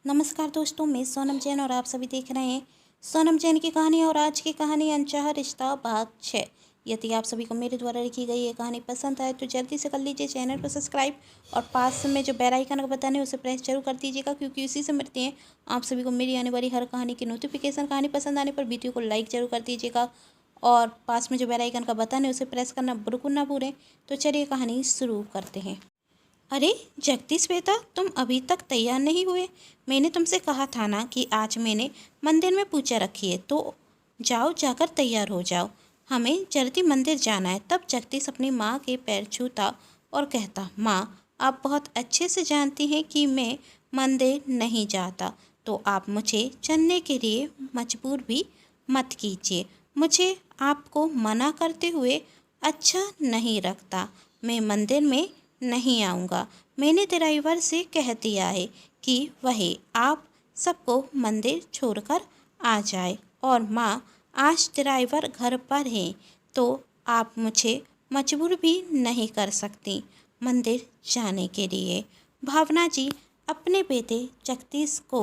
नमस्कार दोस्तों, मैं सोनम जैन और आप सभी देख रहे हैं सोनम जैन की कहानी। और आज की कहानी अनचाहा रिश्ता भाग 6। यदि आप सभी को मेरे द्वारा लिखी गई ये कहानी पसंद आए तो जल्दी से कर लीजिए चैनल को सब्सक्राइब और पास में जो बेल आइकन का बटन है उसे प्रेस जरूर कर दीजिएगा, क्योंकि उसी से मिलती हैं आप सभी को मेरी आने वाली हर कहानी की नोटिफिकेशन। कहानी पसंद आने पर वीडियो को लाइक जरूर कर दीजिएगा और पास में जो बेल आइकन का बटन है उसे प्रेस करना बिल्कुल ना भूलें। तो चलिए कहानी शुरू करते हैं। अरे जगदीश बेटा, तुम अभी तक तैयार नहीं हुए? मैंने तुमसे कहा था ना कि आज मैंने मंदिर में पूजा रखी है, तो जाओ जाकर तैयार हो जाओ, हमें जल्दी मंदिर जाना है। तब जगदीश अपनी माँ के पैर छूता और कहता, माँ, आप बहुत अच्छे से जानती हैं कि मैं मंदिर नहीं जाता, तो आप मुझे चलने के लिए मजबूर भी मत कीजिए। मुझे आपको मना करते हुए अच्छा नहीं लगता। मैं मंदिर में नहीं आऊँगा। मैंने ड्राइवर से कह दिया है कि वह आप सबको मंदिर छोड़कर आ जाए। और माँ, आज ड्राइवर घर पर है, तो आप मुझे मजबूर भी नहीं कर सकती मंदिर जाने के लिए। भावना जी अपने बेटे जगदीश को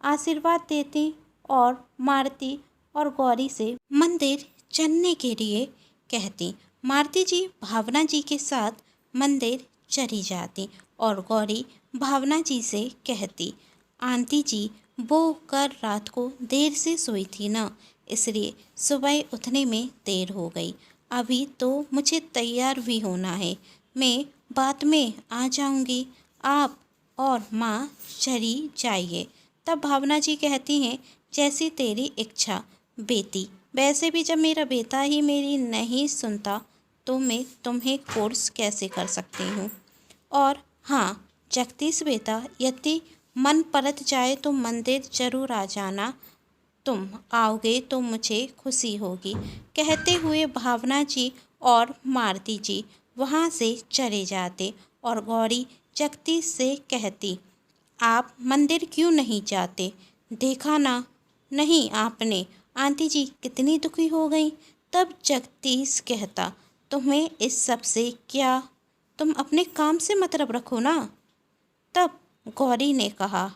आशीर्वाद देती और मारती और गौरी से मंदिर चलने के लिए कहती। मारती जी भावना जी के साथ मंदिर चली जाती और गौरी भावना जी से कहती, आंटी जी, वो कल रात को देर से सोई थी ना, इसलिए सुबह उठने में देर हो गई। अभी तो मुझे तैयार भी होना है, मैं बाद में आ जाऊंगी। आप और माँ चली जाइए। तब भावना जी कहती हैं, जैसी तेरी इच्छा बेटी। वैसे भी जब मेरा बेटा ही मेरी नहीं सुनता तो मैं तुम्हें फोर्स कैसे कर सकती हूँ। और हाँ जगदीश बेटा, यदि मन परत जाए तो मंदिर जरूर आ जाना। तुम आओगे तो मुझे खुशी होगी। कहते हुए भावना जी और मारती जी वहाँ से चले जाते और गौरी जगदीश से कहती, आप मंदिर क्यों नहीं जाते? देखा ना नहीं आपने आंटी जी कितनी दुखी हो गई। तब जगदीश कहता, तुम्हें इस सब से क्या? तुम अपने काम से मतलब रखो ना। तब गौरी ने कहा,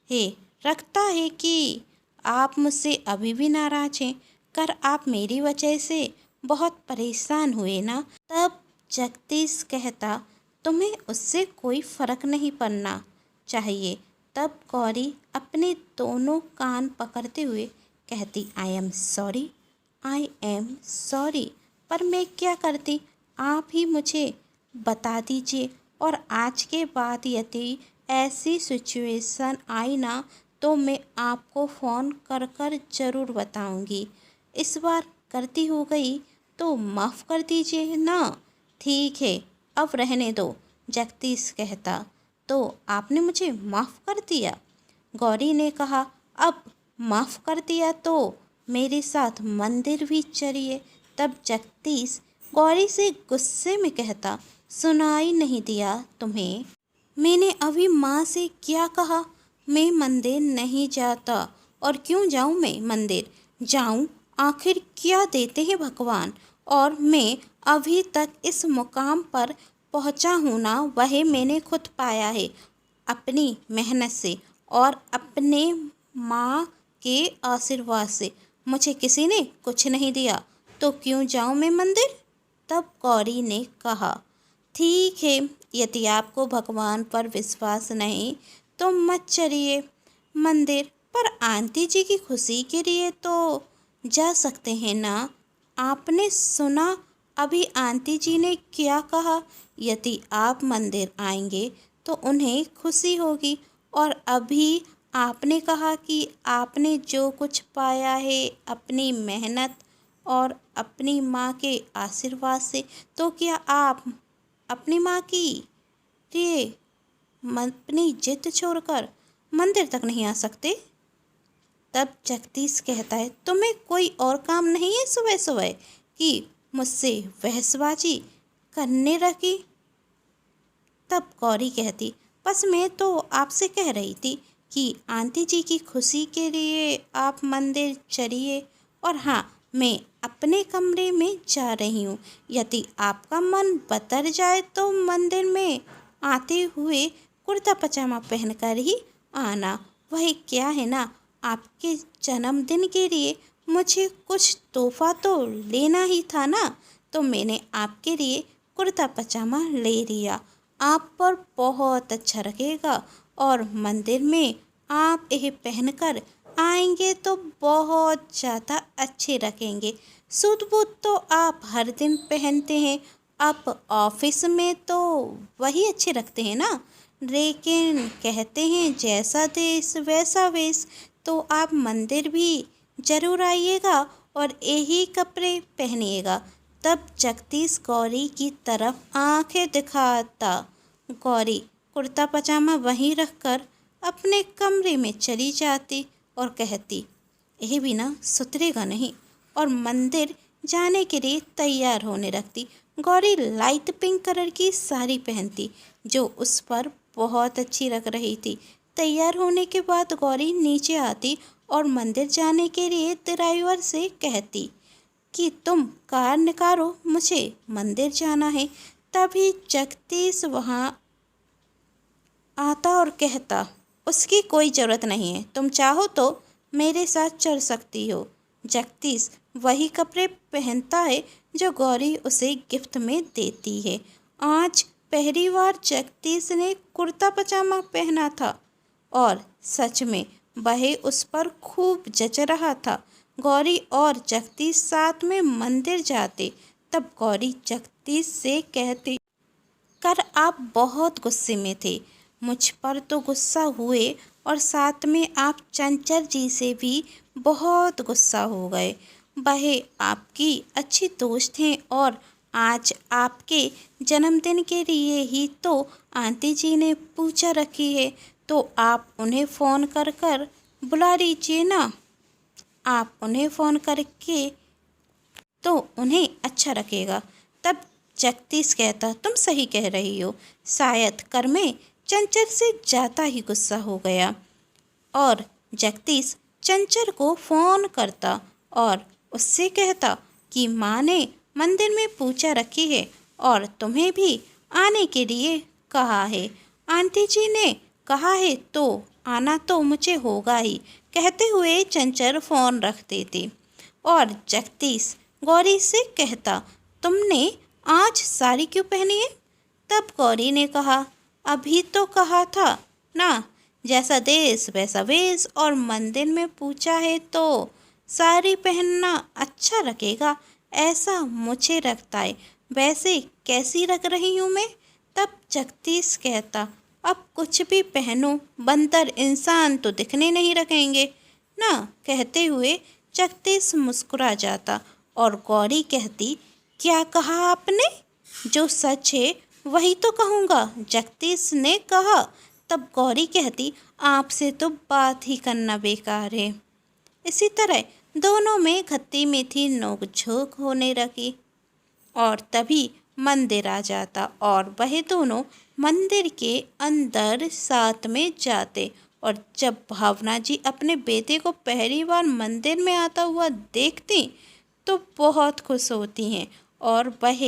हे रखता है कि आप मुझसे अभी भी नाराज हैं। कर आप मेरी वजह से बहुत परेशान हुए ना। तब जगदीश कहता, तुम्हें उससे कोई फर्क नहीं पड़ना चाहिए। तब गौरी अपने दोनों कान पकड़ते हुए कहती, I am sorry, I am sorry. पर मैं क्या करती, आप ही मुझे बता दीजिए। और आज के बाद यदि ऐसी सिचुएशन आई ना तो मैं आपको फ़ोन कर कर ज़रूर बताऊंगी। इस बार गलती हो गई तो माफ़ कर दीजिए ना। ठीक है, अब रहने दो, जगदीश कहता। तो आपने मुझे माफ़ कर दिया? गौरी ने कहा, अब माफ़ कर दिया तो मेरे साथ मंदिर भी चलिए। तब जगदीश गौरी से गुस्से में कहता, सुनाई नहीं दिया तुम्हें? मैंने अभी माँ से क्या कहा? मैं मंदिर नहीं जाता। और क्यों जाऊँ मैं मंदिर? जाऊँ, आखिर क्या देते हैं भगवान? और मैं अभी तक इस मुकाम पर पहुँचा हूँ ना, वह मैंने खुद पाया है अपनी मेहनत से और अपने माँ के आशीर्वाद से। मुझे किसी ने कुछ नहीं दिया, तो क्यों जाऊँ मैं मंदिर? तब गौरी ने कहा, ठीक है, यदि आपको भगवान पर विश्वास नहीं तो मत चलिए मंदिर, पर आंटी जी की खुशी के लिए तो जा सकते हैं ना। आपने सुना अभी आंटी जी ने क्या कहा? यदि आप मंदिर आएंगे तो उन्हें खुशी होगी। और अभी आपने कहा कि आपने जो कुछ पाया है अपनी मेहनत और अपनी माँ के आशीर्वाद से, तो क्या आप अपनी माँ की लिए अपनी जिद छोड़कर मंदिर तक नहीं आ सकते? तब जगदीश कहता है, तुम्हें कोई और काम नहीं है सुबह सुबह कि मुझसे बहसबाजी करने रखी? तब गौरी कहती, बस मैं तो आपसे कह रही थी कि आंटी जी की खुशी के लिए आप मंदिर चलिए। और हाँ, मैं अपने कमरे में जा रही हूँ। यदि आपका मन बदल जाए तो मंदिर में आते हुए कुर्ता पजामा पहनकर ही आना। वही क्या है ना, आपके जन्मदिन के लिए मुझे कुछ तोहफा तो लेना ही था ना, तो मैंने आपके लिए कुर्ता पजामा ले लिया। आप पर बहुत अच्छा लगेगा और मंदिर में आप यह पहनकर आएंगे तो बहुत ज़्यादा अच्छे लगेंगे। सूट बूट तो आप हर दिन पहनते हैं, आप ऑफिस में तो वही अच्छे लगते हैं ना, लेकिन कहते हैं जैसा देश वैसा वेश, तो आप मंदिर भी जरूर आइएगा और यही कपड़े पहनिएगा। तब जगदीश गौरी की तरफ आंखें दिखाता। गौरी कुर्ता पजामा वहीं रखकर अपने कमरे में चली जाती और कहती, यह भी ना सुधरेगा नहीं, और मंदिर जाने के लिए तैयार होने लगती। गौरी लाइट पिंक कलर की साड़ी पहनती जो उस पर बहुत अच्छी लग रही थी। तैयार होने के बाद गौरी नीचे आती और मंदिर जाने के लिए ड्राइवर से कहती कि तुम कार निकालो, मुझे मंदिर जाना है। तभी जगदीश वहाँ आता और कहता, उसकी कोई ज़रूरत नहीं है, तुम चाहो तो मेरे साथ चल सकती हो। जगदीश वही कपड़े पहनता है जो गौरी उसे गिफ्ट में देती है। आज पहली बार जगदीश ने कुर्ता पजामा पहना था और सच में वह उस पर खूब जच रहा था। गौरी और जगदीश साथ में मंदिर जाते। तब गौरी जगदीश से कहती, कर आप बहुत गुस्से में थे, मुझ पर तो गुस्सा हुए और साथ में आप चंचल जी से भी बहुत गुस्सा हो गए। वह आपकी अच्छी दोस्त हैं और आज आपके जन्मदिन के लिए ही तो आंटी जी ने पूजा रखी है, तो आप उन्हें फ़ोन कर कर बुला लीजिए ना। आप उन्हें फ़ोन करके तो उन्हें अच्छा रखेगा। तब जगदीश कहता, तुम सही कह रही हो, शायद कर में चंचल से ज़्यादा ही गुस्सा हो गया। और जगदीश चंचल को फ़ोन करता और उससे कहता कि माँ ने मंदिर में पूजा रखी है और तुम्हें भी आने के लिए कहा है। आंटी जी ने कहा है तो आना तो मुझे होगा ही। कहते हुए चंचल फ़ोन रख देती और जगदीश गौरी से कहता, तुमने आज साड़ी क्यों पहनी है? तब गौरी ने कहा, अभी तो कहा था ना, जैसा देश वैसा वेश, और मंदिर में पूछा है तो साड़ी पहनना अच्छा लगेगा, ऐसा मुझे लगता है। वैसे कैसी लग रही हूँ मैं? तब जगदीश कहता, अब कुछ भी पहनो, बंदर इंसान तो दिखने नहीं रखेंगे ना। कहते हुए जगदीश मुस्कुरा जाता और गौरी कहती, क्या कहा आपने? जो सच है वही तो कहूँगा, जगदीश ने कहा। तब गौरी कहती, आपसे तो बात ही करना बेकार है। इसी तरह दोनों में खट्टी मीठी नोक-झोंक होने लगी और तभी मंदिर आ जाता और वह दोनों मंदिर के अंदर साथ में जाते। और जब भावना जी अपने बेटे को पहली बार मंदिर में आता हुआ देखती तो बहुत खुश होती हैं और वह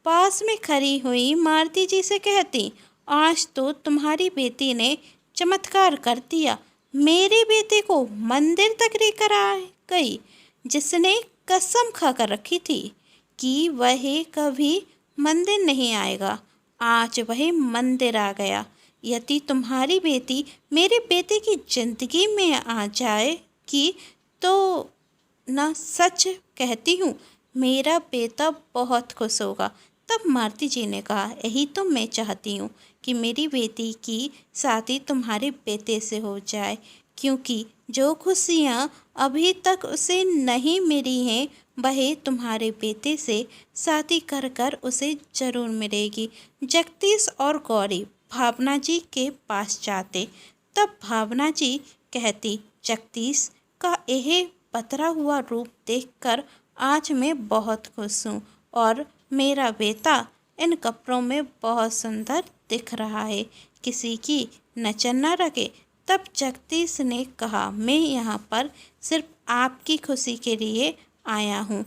पास में खड़ी हुई मालती जी से कहती, आज तो तुम्हारी बेटी ने चमत्कार कर दिया, मेरे बेटे को मंदिर तक लेकर आ गई, जिसने कसम खाकर रखी थी कि वह कभी मंदिर नहीं आएगा, आज वह मंदिर आ गया। यदि तुम्हारी बेटी मेरे बेटे की जिंदगी में आ जाएगी तो ना, सच कहती हूँ, मेरा बेटा बहुत खुश होगा। तब मालती जी ने कहा, यही तो मैं चाहती हूँ कि मेरी बेटी की शादी तुम्हारे बेटे से हो जाए, क्योंकि जो खुशियाँ अभी तक उसे नहीं मिली हैं वह तुम्हारे बेटे से शादी कर कर उसे ज़रूर मिलेगी। जगदीश और गौरी भावना जी के पास जाते। तब भावना जी कहती, जगदीश का यह पतरा हुआ रूप देखकर आज मैं बहुत खुश हूँ और मेरा बेटा इन कपड़ों में बहुत सुंदर दिख रहा है, किसी की नज़र न लगे। तब जगदीश ने कहा, मैं यहाँ पर सिर्फ आपकी खुशी के लिए आया हूँ,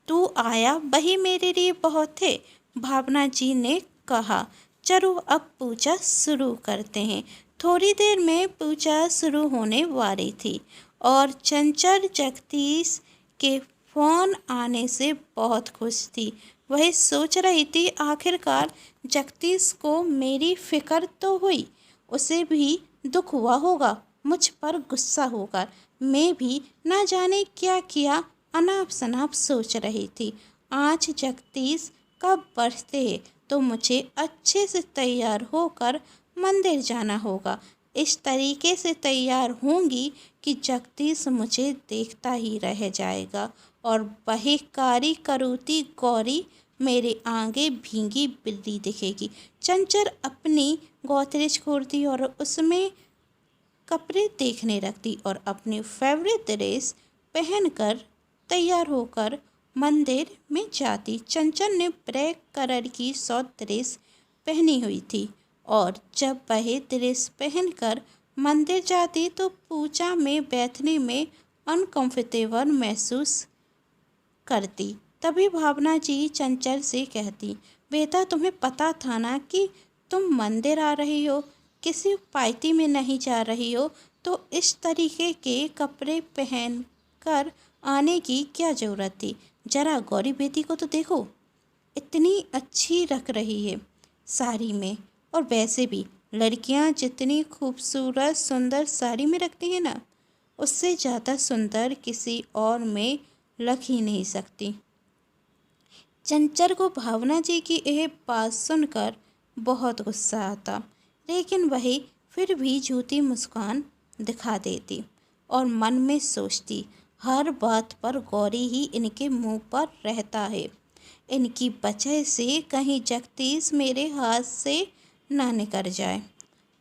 तू आया वही मेरे लिए बहुत है। भावना जी ने कहा, चलो अब पूजा शुरू करते हैं। थोड़ी देर में पूजा शुरू होने वाली थी और चंचल जगदीश के फ़ोन आने से बहुत खुश थी। वह सोच रही थी आखिरकार जगदीश को मेरी फ़िक्र तो हुई, उसे भी दुख हुआ होगा, मुझ पर गुस्सा होगा। मैं भी ना जाने क्या किया अनाप शनाप सोच रही थी। आज जगदीश का बर्थडे है तो मुझे अच्छे से तैयार होकर मंदिर जाना होगा। इस तरीके से तैयार होंगी कि जगदीश मुझे देखता ही रह जाएगा और वही कारी करूती गौरी मेरे आगे भींगी बिल्ली दिखेगी। चंचल अपनी गोदरेज खोलती और उसमें कपड़े देखने लगती और अपनी फेवरेट ड्रेस पहनकर तैयार होकर मंदिर में जाती। चंचल ने ब्लैक कलर की शॉर्ट ड्रेस पहनी हुई थी और जब वह ड्रेस पहनकर मंदिर जाती तो पूजा में बैठने में अनकंफर्टेबल महसूस करती। तभी भावना जी चंचल से कहती, बेटा तुम्हें पता था ना कि तुम मंदिर आ रही हो, किसी पार्टी में नहीं जा रही हो, तो इस तरीके के कपड़े पहन कर आने की क्या ज़रूरत थी। जरा गौरी बेटी को तो देखो, इतनी अच्छी रख रही है साड़ी में। और वैसे भी लड़कियां जितनी खूबसूरत सुंदर साड़ी में रखती हैं ना, उससे ज़्यादा सुंदर किसी और में लग ही नहीं सकती। चंचल को भावना जी की यह बात सुनकर बहुत गुस्सा आता, लेकिन वही फिर भी झूठी मुस्कान दिखा देती और मन में सोचती, हर बात पर गौरी ही इनके मुंह पर रहता है। इनकी वजह से कहीं जगदीश मेरे हाथ से ना निकल जाए।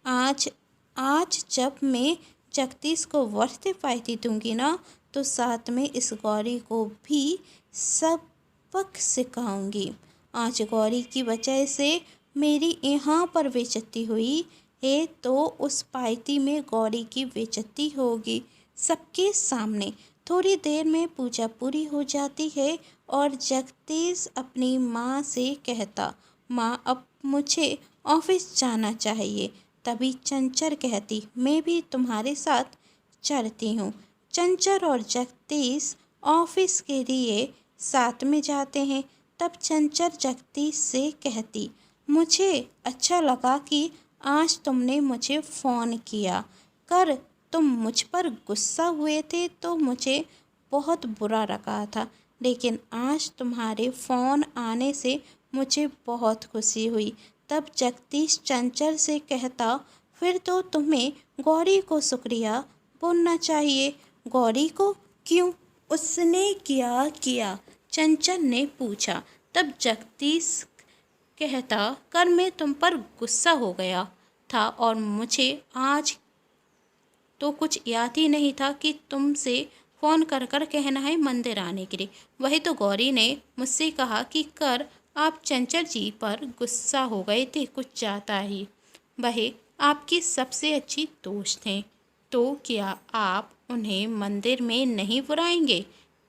आज आज जब मैं जगदीश को बर्थडे पार्टी दूंगी ना, तो साथ में इस गौरी को भी सबक सिखाऊंगी। आज गौरी की वजह से मेरी यहाँ पर बेइज्जती हुई है तो उस पार्टी में गौरी की बेइज्जती होगी सबके सामने। थोड़ी देर में पूजा पूरी हो जाती है और जगदीश अपनी माँ से कहता, माँ अब मुझे ऑफिस जाना चाहिए। तभी चंचल कहती, मैं भी तुम्हारे साथ चलती हूँ। चंचल और जगदीश ऑफिस के लिए साथ में जाते हैं। तब चंचल जगदीश से कहती, मुझे अच्छा लगा कि आज तुमने मुझे फ़ोन किया। कर तुम मुझ पर गुस्सा हुए थे तो मुझे बहुत बुरा लगा था, लेकिन आज तुम्हारे फ़ोन आने से मुझे बहुत खुशी हुई। तब जगदीश चंचल से कहता, फिर तो तुम्हें गौरी को शुक्रिया बोलना चाहिए। गौरी को क्यों? उसने क्या किया? चंचल ने पूछा। तब जगदीश कहता, कर मैं तुम पर गुस्सा हो गया था और मुझे आज तो कुछ याद ही नहीं था कि तुमसे फ़ोन कर कर कहना है मंदिर आने के लिए। वही तो गौरी ने मुझसे कहा कि कर आप चंचल जी पर गुस्सा हो गए थे कुछ ज़्यादा ही। वह आपकी सबसे अच्छी दोस्त हैं, तो क्या आप उन्हें मंदिर में नहीं बुलाएंगे?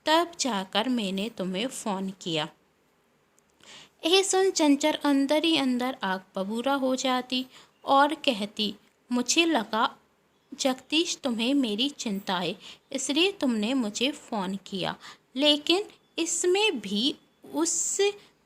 तब जाकर मैंने तुम्हें फ़ोन किया। यह सुन चंचल अंदर ही अंदर आग बबूला हो जाती और कहती, मुझे लगा जगदीश तुम्हें मेरी चिंता है इसलिए तुमने मुझे फ़ोन किया, लेकिन इसमें भी उस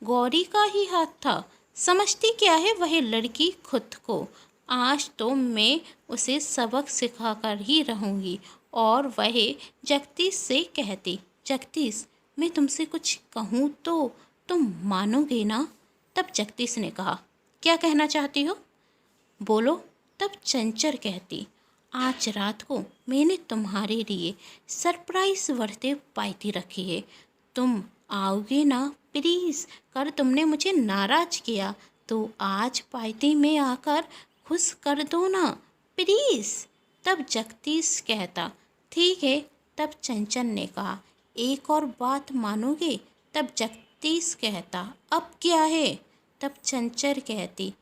गौरी का ही हाथ था। समझती क्या है वह लड़की खुद को। आज तो मैं उसे सबक सिखा कर ही रहूँगी। और वह जगदीश से कहती, जगदीश मैं तुमसे कुछ कहूँ तो तुम मानोगे ना? तब जगदीश ने कहा, क्या कहना चाहती हो? बोलो। तब चंचल कहती, आज रात को मैंने तुम्हारे लिए सरप्राइज़ बर्थडे पार्टी रखी है, तुम आओगे ना प्लीज़? कर तुमने मुझे नाराज़ किया तो आज पार्टी में आकर खुश कर दो ना प्लीज़। तब जगदीश कहता, ठीक है। तब चंचल ने कहा, एक और बात मानोगे? तब जगदीश कहता, अब क्या है? तब चंचल कहती,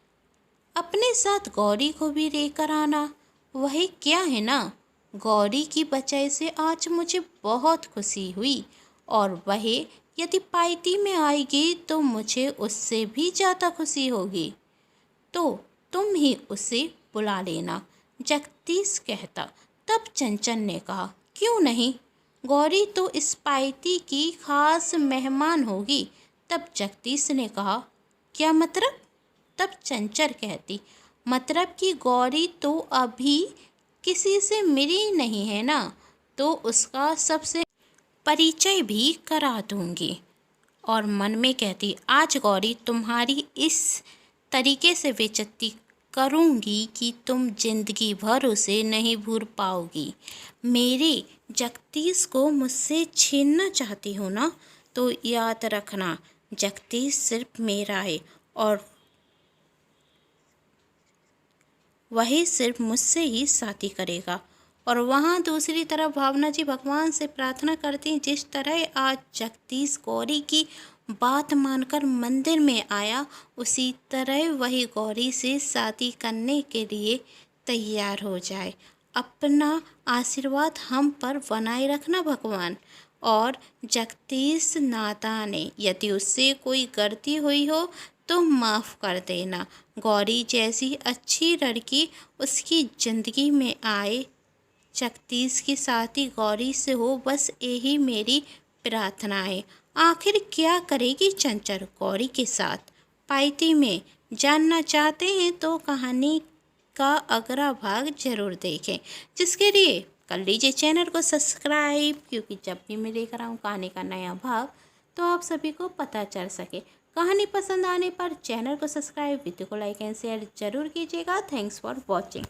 अपने साथ गौरी को भी लेकर आना। वही क्या है ना, गौरी की वजह से आज मुझे बहुत खुशी हुई और वह यदि पार्टी में आएगी तो मुझे उससे भी ज़्यादा खुशी होगी। तो तुम ही उसे बुला लेना। जगदीश कहता। तब चंचल ने कहा, क्यों नहीं, गौरी तो स्पाइती की खास मेहमान होगी। तब जगदीश ने कहा, क्या मतलब? तब चंचल कहती, मतलब कि गौरी तो अभी किसी से मिली नहीं है ना, तो उसका सबसे परिचय भी करा दूंगी। और मन में कहती, आज गौरी तुम्हारी इस तरीके से बेइज्जती करूंगी कि तुम जिंदगी भर उसे नहीं भूल पाओगी। मेरे जगदीश को मुझसे छीनना चाहती हो ना, तो याद रखना, जगदीश सिर्फ मेरा है और वही सिर्फ मुझसे ही शादी करेगा। और वहाँ दूसरी तरफ भावना जी भगवान से प्रार्थना करती हैं, जिस तरह आज जगदीश गौरी की बात मानकर मंदिर में आया, उसी तरह वही गौरी से शादी करने के लिए तैयार हो जाए। अपना आशीर्वाद हम पर बनाए रखना भगवान। और जगदीश नादान है, यदि उससे कोई गलती हुई हो तो माफ़ कर देना। गौरी जैसी अच्छी लड़की उसकी ज़िंदगी में आए, जगदीश की शादी गौरी से हो, बस यही मेरी प्रार्थना है। आखिर क्या करेगी चंचल गौरी के साथ पाइती में? जानना चाहते हैं तो कहानी का अगला भाग जरूर देखें, जिसके लिए कर लीजिए चैनल को सब्सक्राइब, क्योंकि जब भी मैं लेकर आऊँ कहानी का नया भाग तो आप सभी को पता चल सके। कहानी पसंद आने पर चैनल को सब्सक्राइब, वीडियो को लाइक एंड शेयर जरूर कीजिएगा। Thanks for watching.